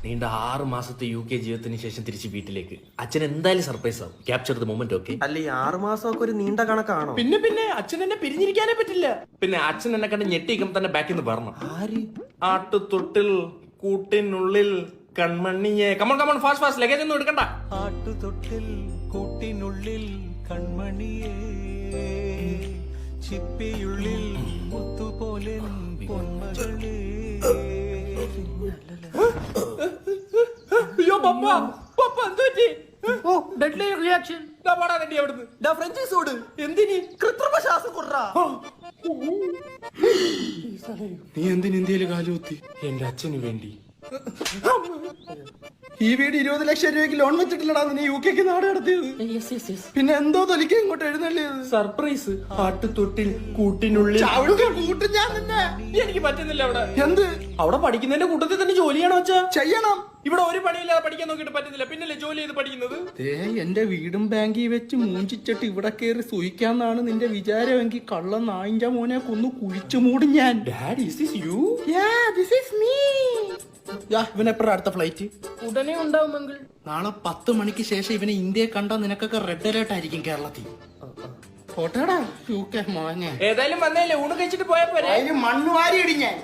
നീണ്ട 6 മാസത്തെ UK ജീവിതത്തിന് ശേഷം തിരിച്ച് വീട്ടിലേക്ക്. അച്ഛൻ എന്തായാലും സർപ്രൈസ് ആവും. Capture the moment. ഓക്കെ? അല്ല, ഈ 6 മാസമൊക്കെ ഒരു നീണ്ട കണക്കാണോ? പിന്നെ അച്ഛൻ എന്നെ പിരിഞ്ഞിരിക്കാനേ പറ്റില്ല. പിന്നെ അച്ഛൻ എന്നെ കണ്ട് ഞെട്ടിക്കും തന്നെ ബാക്കിൽ നിന്ന് പറഞ്ഞു. ആര്? ആട്ടുതൊട്ടിൽ കൂട്ടിനുള്ളിൽ കൺമണിയെ. കമോൺ ഫാസ്റ്റ് ലഗേജ് ഒന്നും എടുക്കണ്ട. ആട്ടുതൊട്ടിൽ കൂട്ടിനുള്ളിൽ കൺമണിയേ, ചിപ്പിയുള്ളിൽ മുത്തുപോലെ പൊന്മകളേ. അയ്യോ പപ്പ എന്ത് പറ്റി? ഓ, ഡെഡ്ലി റിയാക്ഷൻ. അവിടുന്ന് ഫ്രഞ്ചൈസ് ഓട്. എന്തിന്? കൃത്രിമ ശ്വാസം കൊടുറാ. നീ എന്തിന് ഇന്ത്യയിൽ കാലുകുത്തി? എന്റെ അച്ഛന് വേണ്ടി. ഈ വീട് 20 ലക്ഷം രൂപയ്ക്ക് ലോൺ വെച്ചിട്ടില്ലടാ നീ UK നാട് നടത്തിയത്. പിന്നെ എന്തോ തൊലിക്ക് ഇങ്ങോട്ട് എഴുന്നള്ളിയത്? സർപ്രൈസ്. ആട്ടുതൊട്ടിൽ കൂട്ടിനുള്ളിൽ. കൂട്ടും ഞാൻ നിന്നെ. എനിക്ക് പറ്റുന്നില്ല അവിടെ. എന്ത്? അവിടെ പഠിക്കുന്നതിന്റെ കൂട്ടത്തിൽ തന്നെ ജോലി ചെയ്യണോ അച്ഛാ? ചെയ്യണം. ഇവിടെ ഒരു പണിയില്ലാതെ പഠിക്കാൻ നോക്കിയിട്ട് പറ്റുന്നില്ല, പിന്നല്ലേ ജോലി ചെയ്ത് പഠിക്കുന്നത്? എന്റെ വീടും ബാങ്കിൽ വെച്ച് മൂഞ്ചിച്ചിട്ട് ഇവിടെ കയറി സൂയിക്കാന്നാണ് നിന്റെ വിചാരമെങ്കിൽ കള്ള നായിന്റെ മോനെ കൊന്നു കുഴിച്ചു മൂടും ഞാൻ. Dad, is this you? This is me. ഇവനെപ്പോഴാ അടുത്ത ഫ്ലൈറ്റ്? ഉടനെ ഉണ്ടാവുമെങ്കിൽ. നാളെ 10 മണിക്ക് ശേഷം ഇവനെ ഇന്ത്യയെ കണ്ടാ നിനക്കൊക്കെ റെഡ് അലേർട്ട് ആയിരിക്കും കേരളത്തിൽ. പോട്ടേടാ UK മോനെ. ഏതായാലും വന്നേല്ലേ, ഊണ് കഴിച്ചിട്ട് പോയാ പോരെ. മണ്ണ് വാരി ഇടി ഞാൻ.